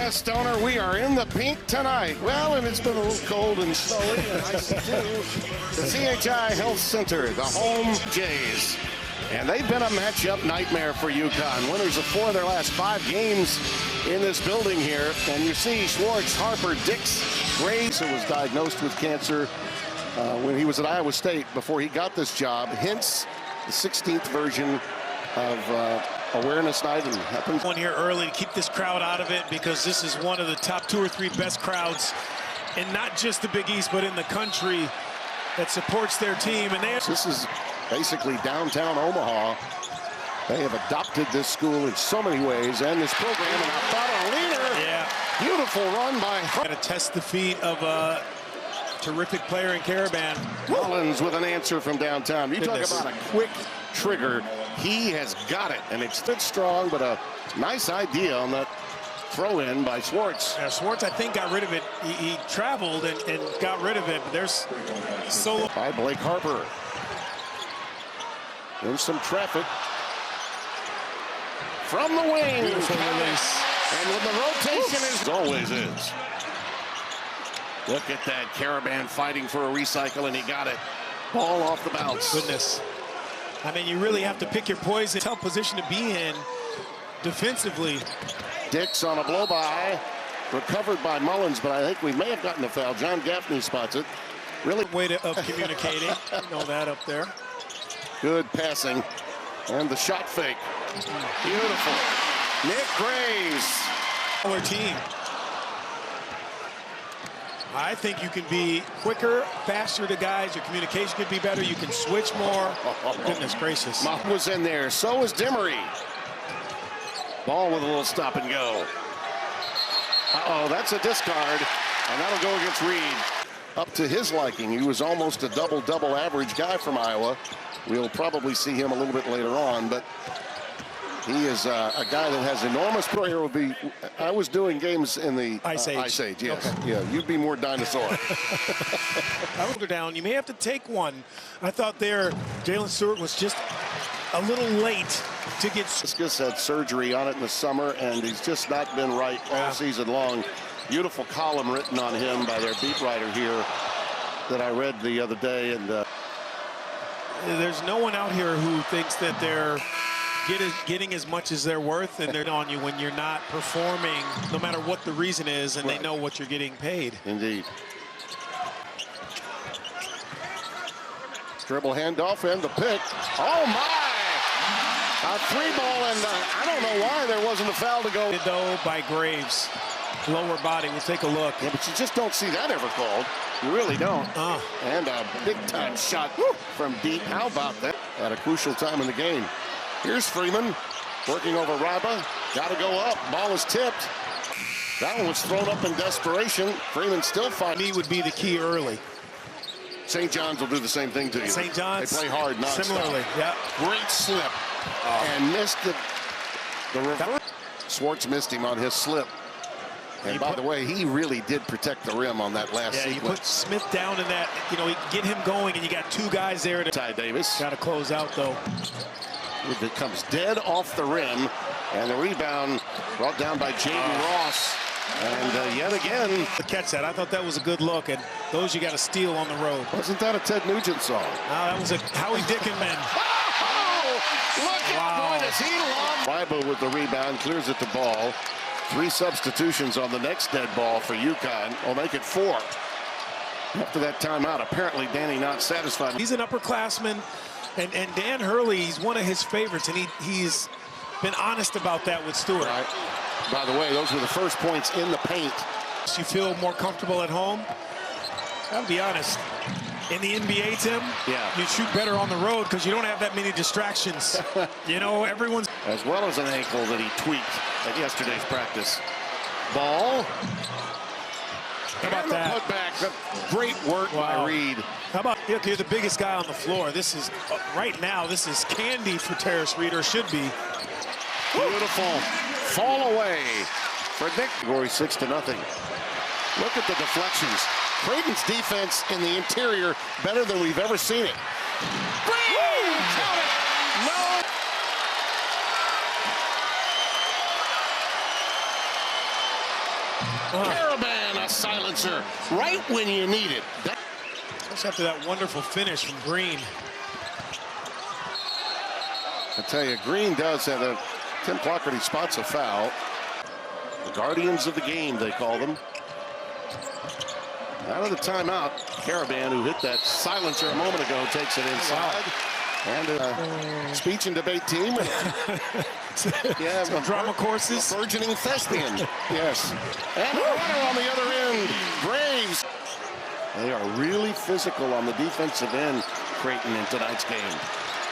Yes, Stoner, we are in the pink tonight. Well, and it's been a little cold and snowy and icy too. The CHI Health Center, the home Jays. And they've been a matchup nightmare for UConn. Winners of 4 of their last 5 games in this building here. And you see Schwartz, Harper, Dix, Graves, who was diagnosed with cancer when he was at Iowa State before he got this job. Hence, the 16th version of Awareness Night. And happens one here early to keep this crowd out of it, because this is one of the top 2 or 3 best crowds, and not just the Big East, but in the country, that supports their team. And this is basically downtown Omaha. They have adopted this school in so many ways and this program. And I thought a leader. Yeah. Beautiful run by. Got to test the feet of a terrific player in Caravan. Mullins with an answer from downtown. You talk about a quick trigger. He has got it, and it's stood strong, but a nice idea on that throw-in by Schwartz. Yeah, Schwartz, I think, got rid of it. He traveled and got rid of it, but there's solo. By Blake Harper. In some traffic. From the wing. Beautiful release. And when the rotation is always is. Look at that. Caravan fighting for a recycle, and he got it. Ball off the bounce. Goodness. I mean, you really have to pick your poison. Tough position to be in defensively. Dix on a blow-by. Recovered by Mullins, but I think we may have gotten a foul. John Gaffney spots it. Really way of communicating. You know that up there. Good passing. And the shot fake. Beautiful. Nick Graves. Our team. I think you can be quicker, faster to guys. Your communication could be better. You can switch more. Goodness gracious. Mott was in there. So was Demery. Ball with a little stop and go. Uh-oh, that's a discard. And that'll go against Reed. Up to his liking. He was almost a double-double average guy from Iowa. We'll probably see him a little bit later on, but he is a guy that has enormous prayer. Will be. I was doing games in the Ice Age. Ice Age, yes. Okay. Yeah, you'd be more dinosaur. I would go down. You may have to take one. I thought there, Jalen Stewart was just a little late to get. Viscus had surgery on it in the summer, and he's just not been right all season long. Beautiful column written on him by their beat writer here that I read the other day, and there's no one out here who thinks that they're getting as much as they're worth, and they're on you when you're not performing, no matter what the reason is, and they know what you're getting paid. Indeed. Dribble handoff and the pick. Oh my! A 3-ball, and I don't know why there wasn't a foul to go. Though by Graves, lower body. We'll take a look. Yeah, but you just don't see that ever called. You really don't. And a big-time shot from deep. How about that? At a crucial time in the game. Here's Freeman working over Raba. Got to go up. Ball is tipped. That one was thrown up in desperation. Freeman still fighting. Me would be the key early. St. John's will do the same thing to you. St. John's. They play hard, not similarly. Yeah. Great slip. And missed the reverse. Schwartz missed him on his slip. And by the way, he really did protect the rim on that last sequence. You put Smith down in that, you know, get him going, and you got 2 guys there to. Ty Davis. Got to close out, though. It comes dead off the rim, and the rebound brought down by Jaden Ross. And yet again. Catch that. I thought that was a good look, and those you got to steal on the road. Wasn't that a Ted Nugent song? No, that was a Howie Dickinman. Oh, look out, boy, does he love. Rybo with the rebound, clears it to Ball. 3 substitutions on the next dead ball for UConn. Will make it 4. After that timeout, apparently Danny not satisfied. He's an upperclassman, and Dan Hurley, he's one of his favorites, and he's been honest about that with Stewart. Right. By the way, those were the first points in the paint. You feel more comfortable at home? I'll be honest. In the NBA, Tim, you shoot better on the road because you don't have that many distractions. You know, everyone's... As well as an ankle that he tweaked at yesterday's practice. Ball. How about that? Putback. Great work by Reed. How about, look, you're the biggest guy on the floor. This is, right now, this is candy for Terrace Reed, or should be. Beautiful. Fall away for Nick. Rory 6-0. Look at the deflections. Creighton's defense in the interior better than we've ever seen it. Count it. No. 1 Caravan, a silencer, right when you need it. Just after that wonderful finish from Green. I tell you, Green does have a Tim Clougherty spots a foul. The guardians of the game, they call them. Out of the timeout, Caravan, who hit that silencer a moment ago, takes it inside. And a speech and debate team. Yeah, some drama courses. Burgeoning thespian. Yes. And a runner on the other end, Graves. They are really physical on the defensive end, Creighton, in tonight's game.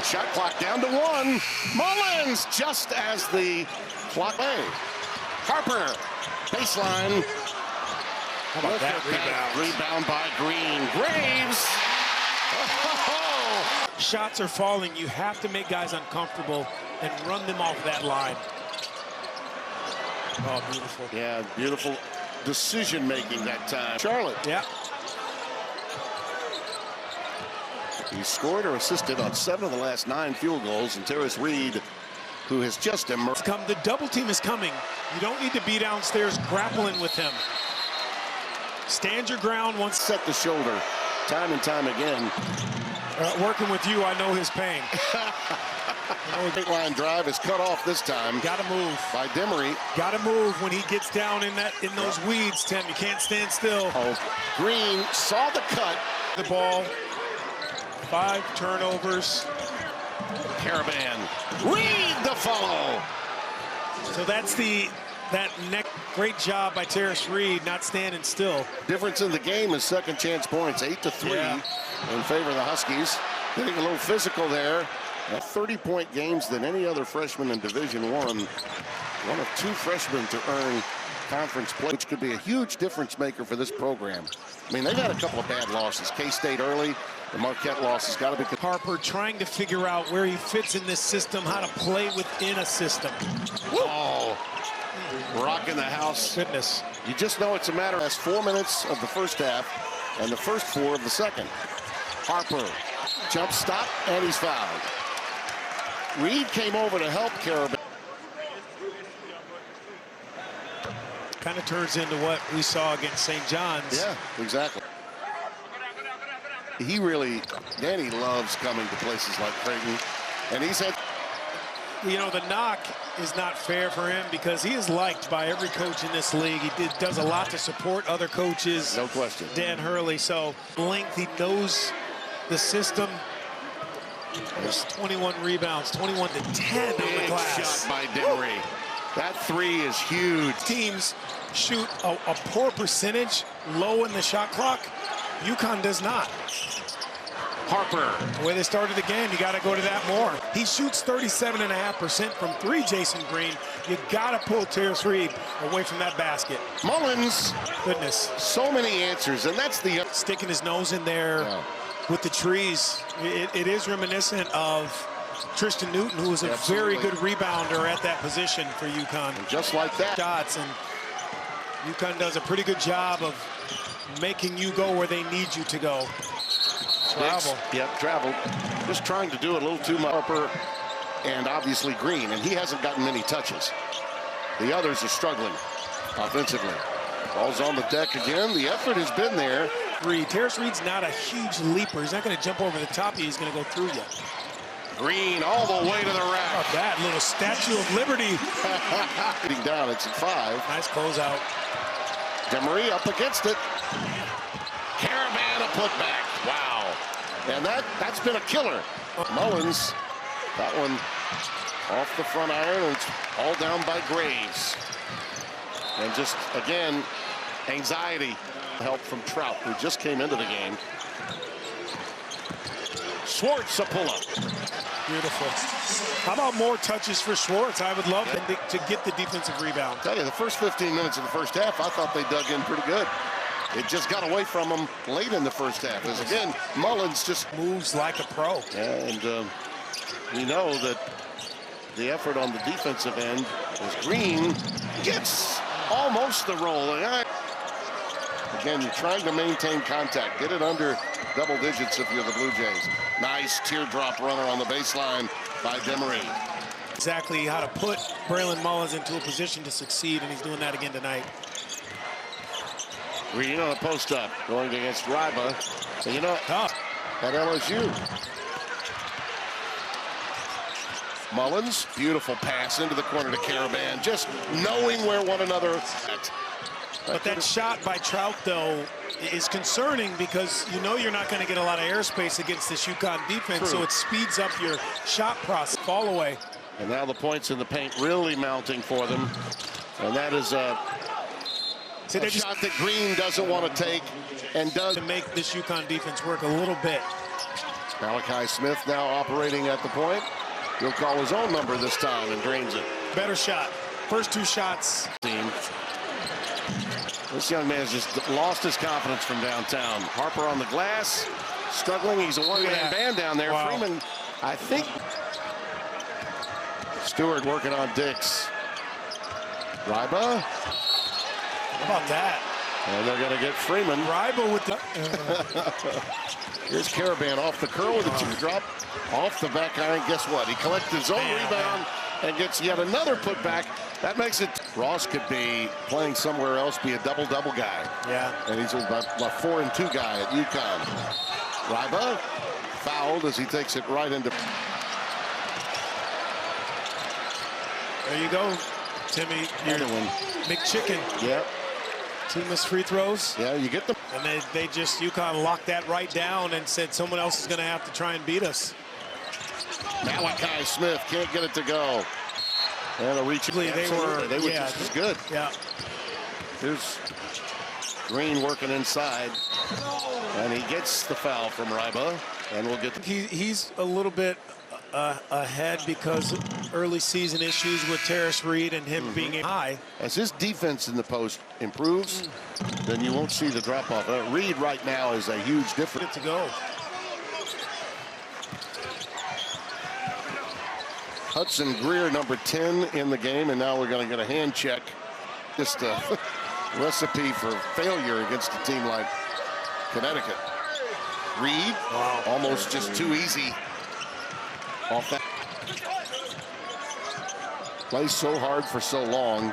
Shot clock down to 1. Mullins, just as the clock. Harper, baseline. How about that rebound? Rebound by Green. Graves. Oh. Shots are falling. You have to make guys uncomfortable and run them off that line. Oh, beautiful. Yeah, beautiful decision making that time. Charlotte. Yeah. He scored or assisted on 7 of the last 9 field goals, and Terrace Reed, who has just emerged. The double team is coming. You don't need to be downstairs grappling with him. Stand your ground once. Set the shoulder time and time again. Working with you, I know his pain. Straight line drive is cut off this time. Got to move. By Demery. Got to move when he gets down in those weeds, Tim. You can't stand still. Oh, Green saw the cut. The ball. 5 turnovers. Caravan. Reed the follow. So that's that neck. Great job by Terrace Reed, not standing still. Difference in the game is second chance points, 8-3 in favor of the Huskies. Getting a little physical there. 30-point games than any other freshman in Division I. One of 2 freshmen to earn conference play, which could be a huge difference maker for this program. I mean, they got a couple of bad losses. K-State early. The Marquette loss has got to be. Harper trying to figure out where he fits in this system, how to play within a system. Oh, rocking the house. Goodness. You just know it's a matter of last 4 minutes of the first half and the first 4 of the second. Harper, jump stop, and he's fouled. Reed came over to help Caravan. Kind of turns into what we saw against St. John's. Yeah, exactly. He really, Danny loves coming to places like Creighton. And he said, you know, the knock is not fair for him because he is liked by every coach in this league. He does a lot to support other coaches. No question. Dan Hurley, so length, he knows the system. There's 21 rebounds, 21 to 10 on the glass. Shot by Demery. That 3 is huge. Teams shoot a poor percentage low in the shot clock. UConn does not. Harper. The way they started the game, you got to go to that more. He shoots 37.5% from 3, Jason Green. You got to pull Terrace Reed away from that basket. Mullins. Goodness. So many answers, and that's the... Sticking his nose in there with the trees. It is reminiscent of Tristan Newton, who was a very good rebounder at that position for UConn. And just like that. Shots, and UConn does a pretty good job of making you go where they need you to go. Travel. Yep, travel. Just trying to do it a little too much. Harper and obviously Green, and he hasn't gotten many touches. The others are struggling offensively. Ball's on the deck again. The effort has been there. Terrace Reed's not a huge leaper. He's not going to jump over the top. He's going to go through you. Green all the way to the rack. How about that little Statue of Liberty. Getting down, it's at 5. Nice closeout. Demery up against it. Caravan a putback. Wow. And that's been a killer. Mullins, that one off the front iron, and it's all down by Graves. And just, again, anxiety. Help from Trout, who just came into the game. Schwartz a pull-up. Beautiful. How about more touches for Schwartz? I would love to get the defensive rebound. I tell you, the first 15 minutes of the first half, I thought they dug in pretty good. It just got away from them late in the first half. As again, Mullins just moves like a pro. And we know that the effort on the defensive end is Green gets almost the roll. Again, you're trying to maintain contact. Get it under double digits if you're the Blue Jays. Nice teardrop runner on the baseline by Demery. Exactly how to put Braylon Mullins into a position to succeed, and he's doing that again tonight. Green on a post-up, going against Ryba. And you know, at LSU. Mullins, beautiful pass into the corner to Caravan, just knowing where one another. But that shot by Trout, though, is concerning because you know you're not going to get a lot of airspace against this UConn defense, True. so it speeds up your shot process. Fall away. And now the points in the paint really mounting for them. And that is a shot that Green doesn't want to take and does. To make this UConn defense work a little bit. Malachi Smith now operating at the point. He'll call his own number this time and drains it. Better shot. First two shots. This young man's just lost his confidence from downtown. Harper on the glass, struggling. He's a one-man band down there. Wow. Freeman, I think. Stewart working on Dix. Ryba. How about that? And they're going to get Freeman. Ryba with the... Here's Caravan off the curl with a two-drop. Off the back iron. Guess what? He collected his own rebound and gets yet another putback. That makes it. Ross could be playing somewhere else, be a double-double guy. Yeah. And he's a 4-and-2 guy at UConn. Ryba fouled as he takes it right into. There you go, Timmy. Another one. McChicken. Yep. Two missed free throws. Yeah, you get them. And they just, UConn locked that right down and said someone else is going to have to try and beat us. Malachi Smith can't get it to go. And a reach. They were just as good. Yeah. Here's Green working inside. And he gets the foul from Ryba. And we'll get. He's a little bit ahead because early season issues with Terrace Reed and him being high. As his defense in the post improves, then you won't see the drop off. Reed right now is a huge difference. Good to go. Hudson Greer, number 10 in the game, and now we're going to get a hand check. Just a recipe for failure against a team like Connecticut. Reed, almost just too easy. Off that. Plays so hard for so long,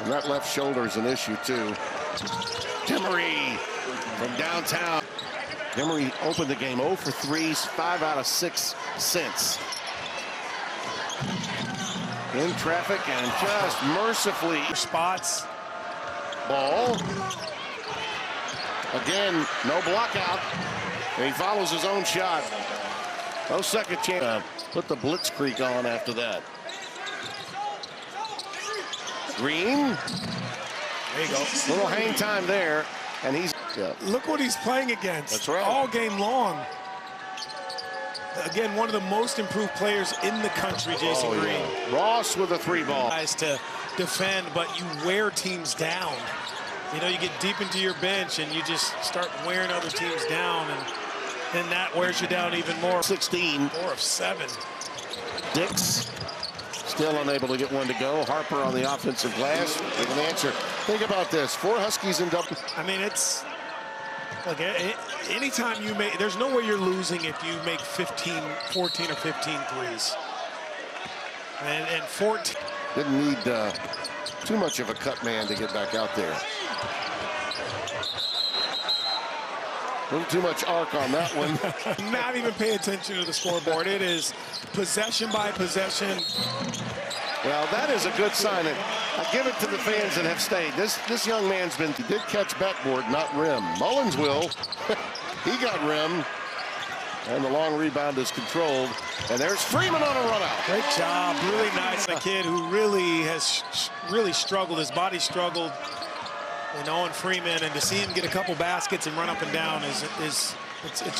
and that left shoulder is an issue too. Demery from downtown. Demery opened the game 0 for 3s, 5 out of 6 since. In traffic and just mercifully spots. Ball. Again, no block out. And he follows his own shot. No second chance. Put the blitzkrieg on after that. Green. There you go. Little hang time there. And he's. Yeah. Look what he's playing against. That's right. All game long. Again, one of the most improved players in the country, Jason Green. Yeah. Ross with a 3-ball. Guys to defend, but you wear teams down. You know, you get deep into your bench and you just start wearing other teams down, and then that wears you down even more. 16. 4 of 7. Dix still unable to get one to go. Harper on the offensive glass with an answer. Think about this. 4 Huskies in double. I mean, it's like anytime you make, there's no way you're losing if you make 14 or 15 threes. And 14. Didn't need too much of a cut man to get back out there. A little too much arc on that one. Not even pay attention to the scoreboard. It is possession by possession. Well, that is a good sign. I give it to the fans that have stayed. This young man's been, he did catch backboard, not rim. Mullins will. He got rim. And the long rebound is controlled. And there's Freeman on a run out. Great job. Really nice. A kid who really has struggled. His body struggled. And Owen Freeman, and to see him get a couple baskets and run up and down it's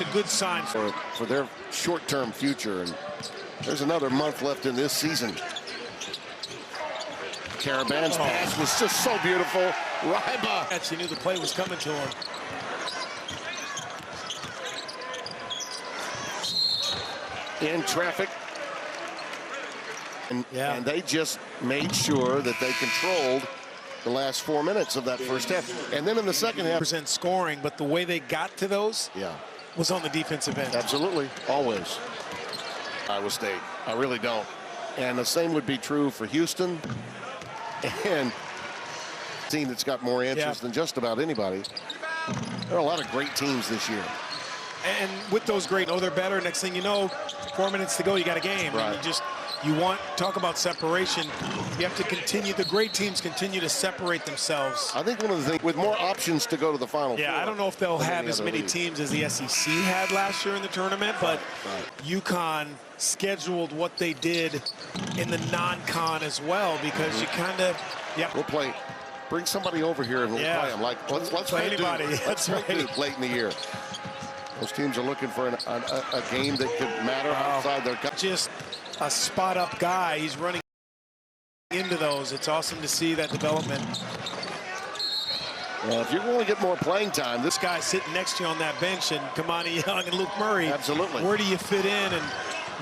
a good sign for their short-term future. And there's another month left in this season. Caravan's pass was just so beautiful. Ryba. He knew the play was coming to him. In traffic. And they just made sure that they controlled the last 4 minutes of that first half. And then in the second half. % scoring, but the way they got to those was on the defensive end. Absolutely. Always. Iowa State. I really don't. And the same would be true for Houston. And team that's got more interest than just about anybody. There are a lot of great teams this year. And with those great, they're better. Next thing you know, 4 minutes to go, you got a game. Right. And you want, talk about separation. You have to continue, the great teams continue to separate themselves. I think one of the things, with more options to go to the Final Four. I don't know if they'll have as many teams as the SEC had last year in the tournament, but UConn scheduled what they did in the non-con as well, because you kind of, We'll play. Bring somebody over here and we'll play them. Like, let's play anybody. Let's play Duke late in the year. Those teams are looking for a game that could matter outside their. Just a spot-up guy. He's running into those. It's awesome to see that development. Well, if you're going to get more playing time, this guy sitting next to you on that bench, and Kamani Young and Luke Murray. Absolutely. Where do you fit in, and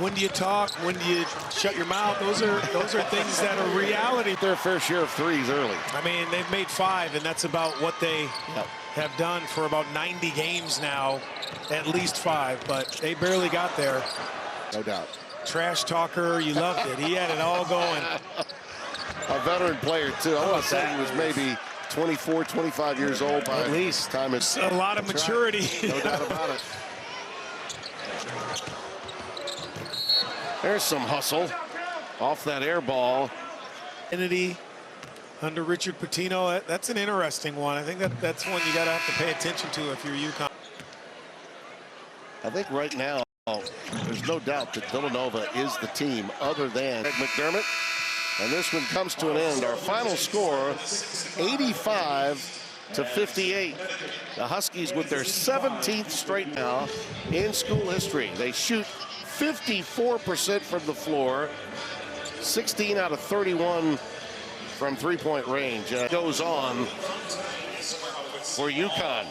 when do you talk? When do you shut your mouth? Those are things that are reality. Their fair share of threes early. I mean, they've made 5, and that's about what they have done for about 90 games now. At least 5, but they barely got there. No doubt. Trash talker, you loved it. He had it all going. A veteran player, too. I want to say he was maybe 24, 25 years old by at least. Time it's a lot of maturity. No doubt about it. There's some hustle off that air ball. Kennedy under Richard Pitino. That's an interesting one. I think that's one you got to have to pay attention to if you're UConn. I think right now, there's no doubt that Villanova is the team other than McDermott. And this one comes to an end. Our final score, 85-58. The Huskies with their 17th straight now in school history. They shoot 54% from the floor, 16 out of 31 from three-point range. Goes on for UConn.